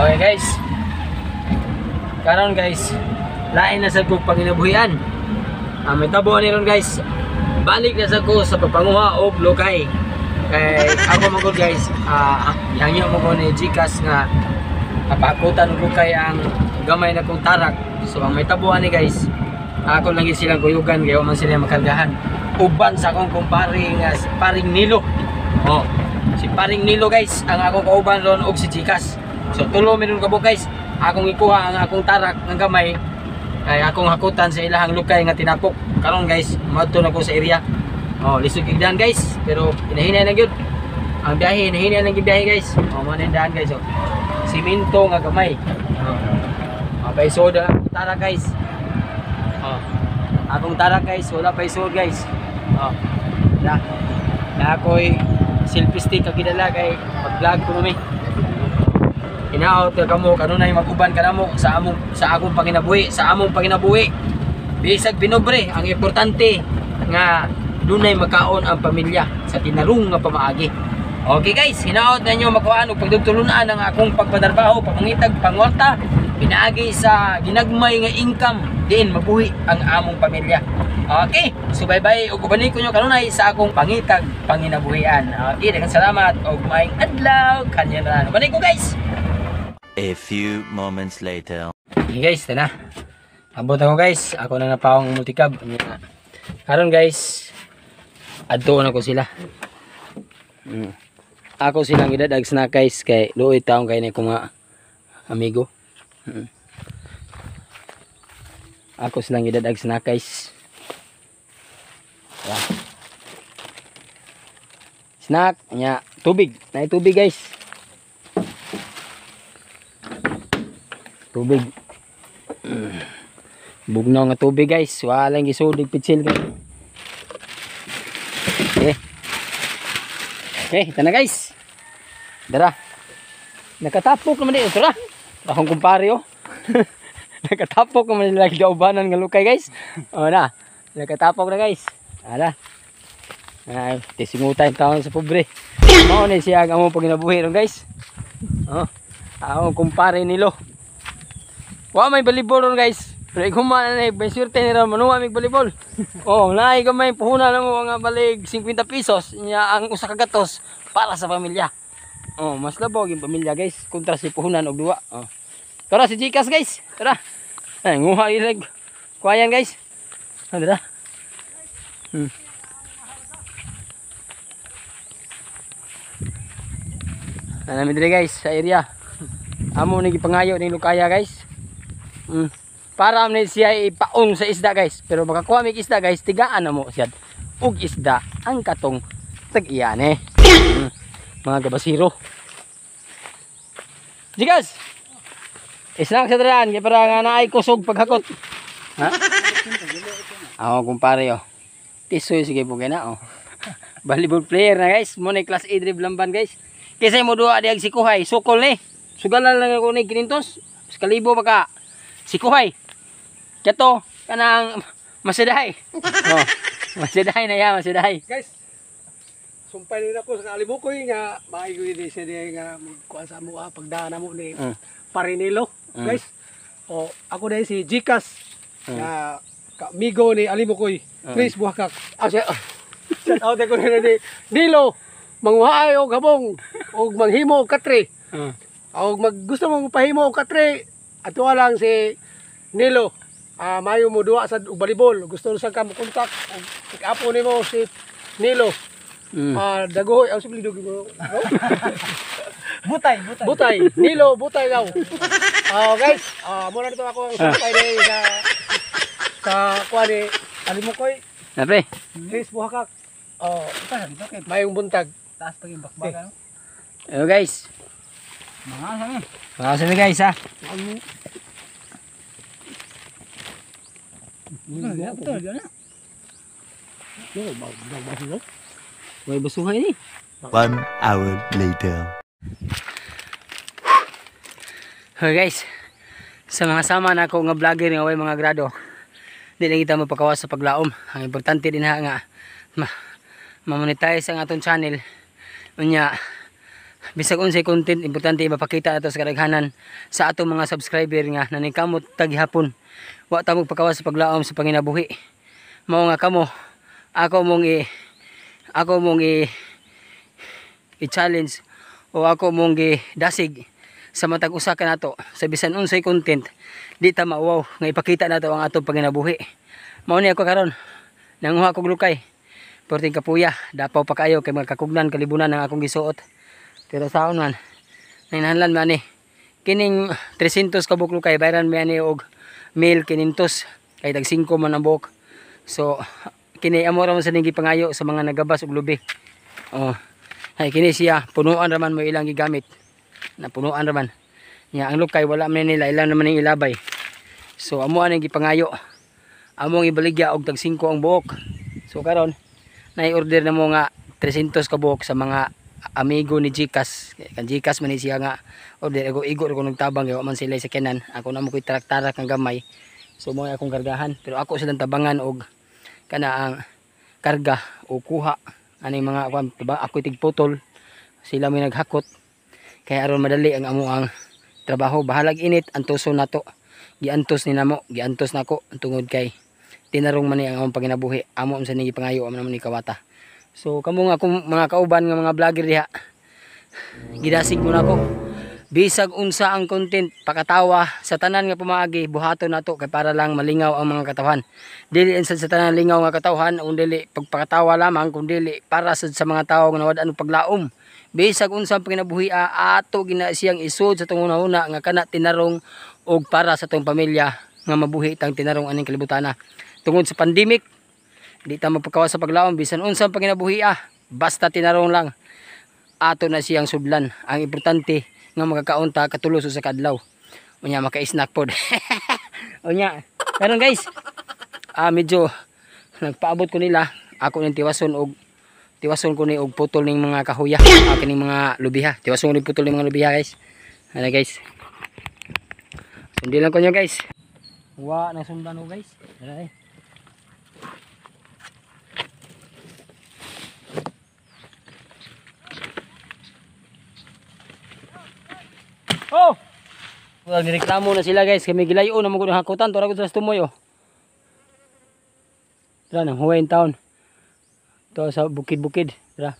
Okay guys, karon guys, lain na sa kong panginabuhian. May tabuan ni ron guys, balik na sa ko sa papanguha og lokay. Kay ako magod guys, ihangyo mo ko ni Gcash nga pakutan og lokay ang gamay na kong tarak. So ang may tabuan ni guys, ako lang silang kuyugan kaya man sila makargahan. Uban sa akong kumparing paring Nilo. Oh, si paring Nilo guys, ang akong kauban ron og si Gcash. So tulo meron kabo guys, akong ikuha ang akong tarak ng gamay kay akong hakutan sa ilahang lukay nga tinapok. Karon guys, madto na ko sa area. Oh, lisod gigdan guys, pero hinahinay na gyud. Ang biyahe hinahinay na gibiyahe guys. Oh, man daan guys oh. Siminto nga gamay. Oh, pa soda tarak guys. Oh. Akong tarak guys, wala pa isod guys. Oh. Na ako'y selfie stick ka gidala kay mag-vlog ko nami. Inaot ka mo kanunay mag-uban ka namo sa akong panginabuhi, sa among panginabuhi. Bisag binobre, ang importante nga dunay makaon ang pamilya sa tinarong nga pamaagi. Okay guys, hinaot na nyo makuhaan og pagdugtulunan ang akong pagpadarbaho, pamangitag, pangwarta, pinaagi sa ginagmay nga income diin mabuhi ang among pamilya. Okay, so bye-bye ug ubanin ko nyo kanunay sa akong pangitag panginabuhian. Okay, daghang salamat og maayong adlaw kanyaran. Ubanin ko guys. A few moments later. Okay guys, ito na. Abot ako guys. Ako na napawang multicab. Karon guys, adto na ko sila. Ako silang idadag snack guys. Kay luoy taong kayo na ko mga amigo. Ako silang idadag snack guys. Snack. Nya, tubig. Na tubig guys. Tubig. Bugnaw nga tubig guys. Walang gisudig pitsil guys. Okay. Okay, ito na guys. Dara. Nakatapok naman dito. Dara. Akong kumpare oh. Nakatapok naman nila kaubanan nga lukay guys. O na. Nakatapok na guys. Ala. Ay, tisingutan taon sa pobre. Mao ni siya ang among paginabuhi ron guys. Oh. Akong kumpare nilo. Wa may volleyball ron guys. Pero iguman na may swerte ni ron manuwa may volleyball. Oh, naay gamay puhunan na mo nga balig 50 pesos nya ang usa ka gatos para sa pamilya. Oh, mas labaw yung pamilya guys kontra si puhunan og duwa. Oh. Tara si Gcash guys. Tara. Ay, nguha ilag. Kuayan guys. Tara. Namin dire guys sa area. Amo ni gipangayo ning lukaya guys. Para man siya ipaong sa isda guys. Pero makakuha mig isda guys, tigaan na mo siya. Ug isda ang katong tag-iyan eh. Mga gabasiro. Gcash. Islang sa daran kay para nga naay kusog paghakot. Ha? Ako kumpare oh. Tisoy sige po na oh. Volleyball player na guys. Mo ni class A driblamban guys. Kasi mo duha diag si Kuhay, sukol ni. Sugalan lang ako ni 500. Sekalibo baka si Kuhay. Kato kanang masidahay. Oh, masidahay na ya, masidahay. Guys, sumpay nila ko sa kalibukoy nga maayo ni siya nga magkuha sa mo pagdaan mo ni Parinilo. Guys, oh ako dai si Gcash nga amigo ni Alimukoy. Please buhakak. Shout out ko ni Nilo. Manguhaay og habong og manghimo og katre. Og gusto mo pahimo og katre, ato lang si Nilo. Mayo mo duwa sa volleyball. Gusto sa ka mo kontak og pick-up nimo si Nilo. Dagoy ang subli dugi mo. Butay. Nilo butay daw. Guys, mo na dito ako ang sakay ni sa kuha ni Alimukoy. Napre. Please buhakak. Mayong buntag. Taas pa yung bakbak ano? Hello guys. Mga sami guys ha. May basuhan ini. 1 hour later. Okay guys. Sa mga sama na ako nga vlogger nga way mga grado. Di lang kita mapakawas sa paglaom. Ang importante din ha nga ma-monetize ang atong channel. Unya bisag unsay content importante mapakita nato sa kadaghanan sa atong mga subscriber nga naningkamot taghapon. Wa ta magpakawas sa paglaom sa panginabuhi. Mao nga kamo ako mong i-challenge o ako mong dasig sa matag usa ka nato sa bisan unsay content di ta mauwaw nga ipakita nato ang atong panginabuhi. Mao ni ako karon nanguha kog lukay porting kapuya dapaw pa kayo kay magkakugnan kalibunan ang akong gisuot. Pero saon man nanginahanglan man ni kining 300 ka buok lukay bayran man ni og 1,500 kay tag 5 man ang buok. So kini amo ra man sa ning gipangayo sa mga nagabas og lubi. Oh, ay kini siya punuan ra man mo ilang gigamit. Napunuan ra man. Nya ang lukay wala man nila ilang naman ning ilabay. So amo ang gipangayo. Amo ang ibaligya og tag 5 ang buok. So karon nai-order na mo nga 300 ka buok sa mga amigo ni Gcash. Kan Gcash man ni siya nga order ako igo ko nagtabang wa man sila sa kenan. Ako na mo koy tarak-tarak ang gamay. So mo akong kargahan pero ako silang tabangan og kana ang karga o kuha aning mga ako tigputol sila may naghakot kaya aron madali ang amo ang trabaho. Bahalag init ang tuso nato giantos ni namo giantos nako tungod kay tinarong man ni ang among paginabuhi amo sa ning pangayo amo naman ni kawata. So kamo nga akong mga kauban nga mga vlogger diha gidasig mo nako bisag unsa ang content pakatawa sa tanan nga pumaagi buhaton nato kay para lang malingaw ang mga katawhan. Dili insad sa tanan lingaw nga katawhan undili pagpakatawa lamang kundi para sa mga tawo nga nawad-an og paglaom. Bisag unsa ang paginabuhi ato gina siyang isud sa tong una nga kana tinarong og para sa tong pamilya nga mabuhi tang tinarong aning kalibutana. Tungod sa pandemic di ta magpakawas sa paglaom bisan unsa ang paginabuhi basta tinarong lang ato na siyang sudlan. Ang importante nga magkakaunta katulos sa kadlaw. Unya maka-snack pod. Unya, karon guys. Medyo nagpaabot ko nila ako ning tiwason ko ni og putol ning mga kahuya, kining mga lubiha. Tiwason ko ni putol ning mga lubiha guys. Ana guys. Sundi lang ko nyo guys. Wa na sundan ko guys. Dara Oh! Well, nireklamo na sila guys. Kami gilayo na mga hakutan. Tora ko sa tumoy oh. Tara nang huwain taon. Ito sa bukid-bukid. Tara.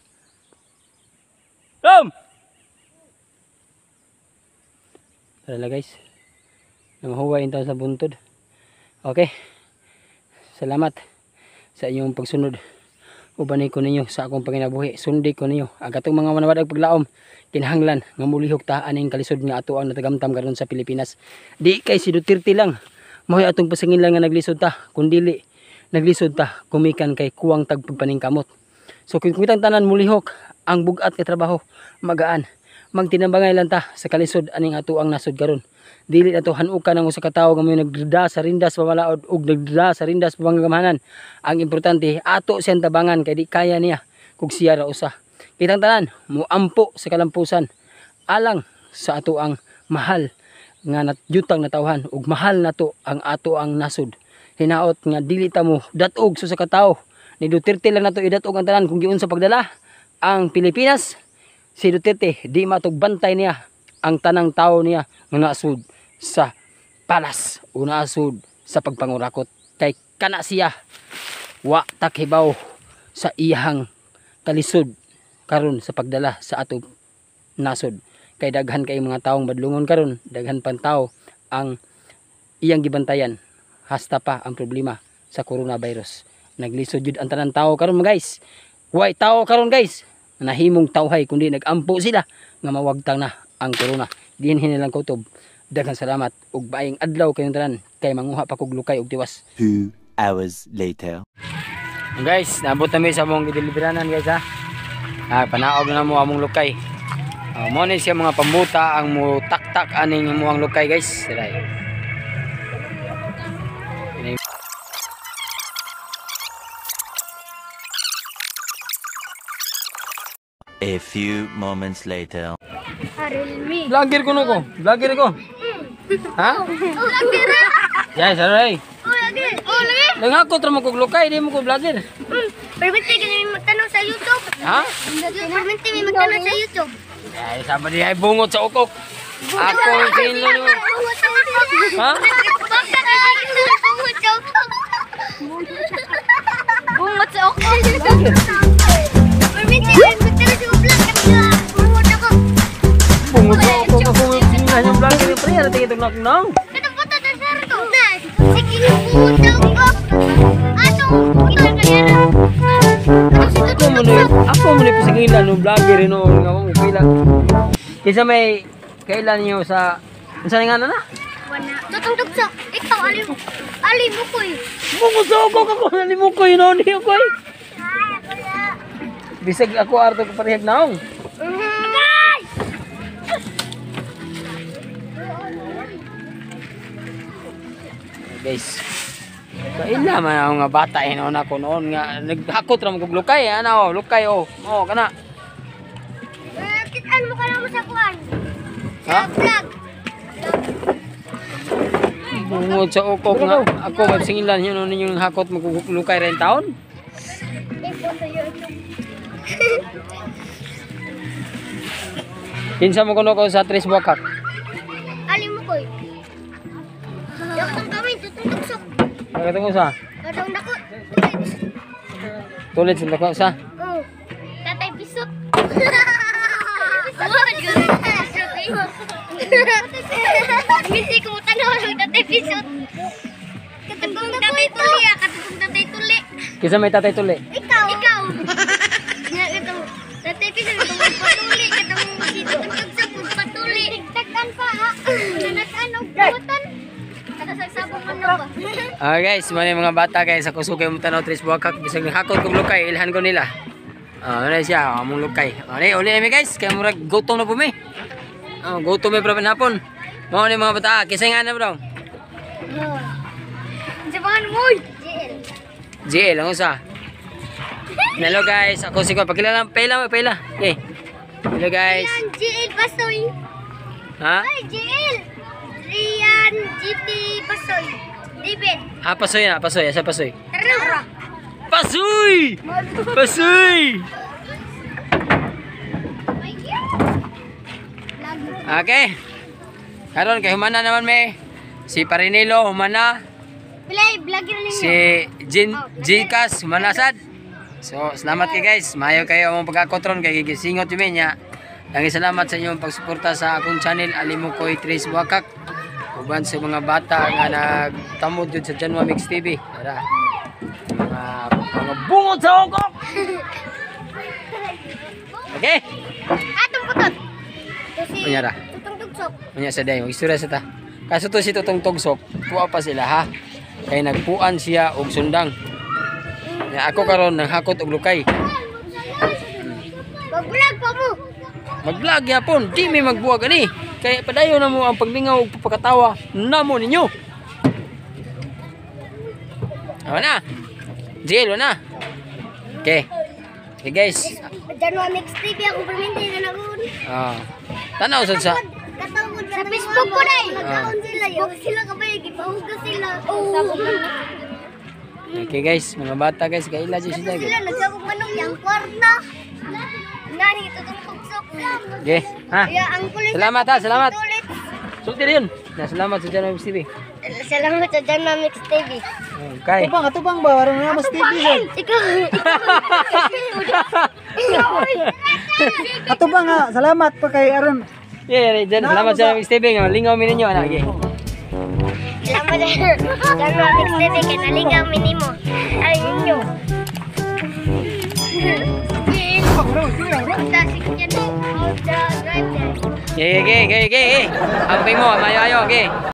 Rom! Tara lang guys. Nang huwain taon sa buntod. Okay. Salamat sa inyong pagsunod. Ubanay ko ninyo sa akong panginabuhi. Sundi ko ninyo. Ang katong mga manawadag paglaom. Kinahanglan nga mulihok ta aning kalisod nga ato ang natagamtam karon sa Pilipinas. Di kay si Duterte lang mahoy atong pasangin lang nga naglisod ta, kundili naglisod ta kumikan kay kuwang tagpagpaningkamot. So kung kitang tanan mulihok ang bugat nga trabaho magaan, magtinambangay lang ta sa kalisod aning ato ang nasod karon. Dili na to hanukan ang usa ka tawo nga may nagdada sa rindas pamalaod ug nagdada sa rindas pamangamahanan. Ang importante ato siyang tabangan kay di kaya niya kung siya ra usa. Kitang tanan muampo sa kalampusan alang sa ato ang mahal nga natjutang natawhan ug mahal nato ang ato ang nasod. Hinaot nga dili ta mo datog sa katawo ni Duterte lang nato idatog ang tanan kung giun sa pagdala ang Pilipinas. Si Duterte di matog bantay niya ang tanang tawo niya nga nasud sa palas o nasud sa pagpangurakot kay kana siya wa takhibaw sa iyang kalisod karon sa pagdala sa ato nasod. Kay daghan kay mga taong badlungon karon, daghan pang tao ang iyang gibantayan. Hasta pa ang problema sa coronavirus. Naglisod jud ang tanan tao karon guys. Way tao karon guys. Nahimong tawhay kundi nagampo sila nga mawagtang na ang corona. Dinhin nilang kutob. Daghan salamat ug baayong adlaw kayong tanan kay manguha pa kog lukay ug tiwas. 2 hours later. Guys, naabot na mi sa among gideliberanan guys ha. Panaog na mo among lukay. Mo ni siya mga pambuta ang mo taktak aning mo ang lukay guys. Diray. A few moments later. Vlogger ko no ko. Vlogger ko. Ha? Vlogger. Yes, alright. Vlogger. Nangako tra mo kog lukay, di mo ko vlogger. Permite ka namin magtanong sa YouTube. Ha? Permite may magtanong sa YouTube. Ay, sabi niya ay bungot sa ukok. Ako ang sinlo niyo. Ha? Bungot sa okok. Permit ko betul sa vlog kanina. Bungot ako. Bungot sa ukok ako ang yung vlog ni pre. Ano tingin itong nang? Kada foto ta sir to. Sige bungot sa okok. Ato, ito kaya. Ako mo ni pasingilan no vlogger no nga mo pila. Kisa may kailan niyo sa unsa nga na? Wana. Tutungtog sa ikaw ali mo ko eh. Bungot sa ukok ako nalimukoy no ni ako. Ay, wala. Bisag ako arto ko parehag naong. Guys! Guys. Kaila man ako nga bata noon ako noon nga naghakot ra mo kog lukay ano lukay oh. Oh kana. Kitaan mo ka lang sa kuwan. Ha? Sa vlog. Bungod sa ukok nga ako magsingilan yun noon yung hakot mo kog lukay ra taon. Ipo sa YouTube. Kinsa mo kuno ko sa Tres Buakak. Ali mo ko eh. Yakang kami, tutungtog sa. Nagatungo sa Kadang dako. tulit sila ko sa. Oh. Tatay pisot. Misi ko mo tanaw ng tatay pisot. Katugong tatay tuli ah, katugong tatay tuli. Kinsa may tatay tuli. Ikaw. Ikaw. Nga katong tatay pisot katong patuli, katong tutugtog sa patuli. Tigtagan pa ha. Nanakan og butan. Katasagsabong ano ba? Guys, mga bata guys ako sugay mo tanaw Tres Buakak bisag hakot kog lukay ilhan ko nila. Ano siya, among lukay. Uli mi guys, kay murag gutom na po mi. Gutom mi proben hapon. Mao ni mga bata, kisay nga na bro. Jabangan mo. JL, ang usa. Hello guys, ako si ko pakilala pela. Okay. Hello guys. Rian JL Pasoy. Ha? Ay, JL. Rian GT Pasoy. David. Pasoy na, pasoy, asa pasoy. Tara. Pasoy! Pasoy! Okay. Karon kay humana naman may si Parinilo humana, Play vlogger ninyo. si Gcash humana sad. So, salamat kay guys. Maayo kayo among pagkakotron kay gisingot yun niya. Lagi salamat sa inyong pagsuporta sa akong channel Alimukoy Tres Buakak. Uban sa mga bata nga nagtamod jud sa Janwa Mix TV. Tara. Mga bungot sa ukok. Okay. Atong putot. Kasi Unyara. tutong tugsok. Unya sa day, istorya sa ta. Kaso to si Tutong Tugsok, tuwa pa sila ha. Kay nagpuan siya og sundang. Ya ako karon naghakot og lukay. Mag-vlog pa mo. Mag-vlog yapon, di mi magbuwag ani. Kay padayon na mo ang paglingaw ug pagkatawa namo ninyo. Awa na. Jelo na. Okay. Okay guys. Janwa Mix TV ako permente na nagun. Tanaw sad sa Katawod sa Facebook ko dai. Nagkaon sila yo. Sila kabay gipahugas sila. Okay guys, mga bata guys, kaila jud sila. Sila nagsabog manong yang kwarta. Nani tutong tugsok. Okay, ha. Ya ang kulit. Salamat ha, salamat. Kulit. Sulti rin. Salamat sa Janwa Mix TV. Salamat sa Janwa Mix TV. Okay. Atubang ba? Warang na mas TV yan. Ikaw. Atubang nga, salamat pa kay Aron. Yeah, salamat sa Mix TV nga lingaw mi ninyo ana. Okay. Salamat sa Janwa Mix TV kay nalingaw mi nimo. Ay ninyo. Tasik yan. Drive. Okay. Amping mo, mayo ayo, okay.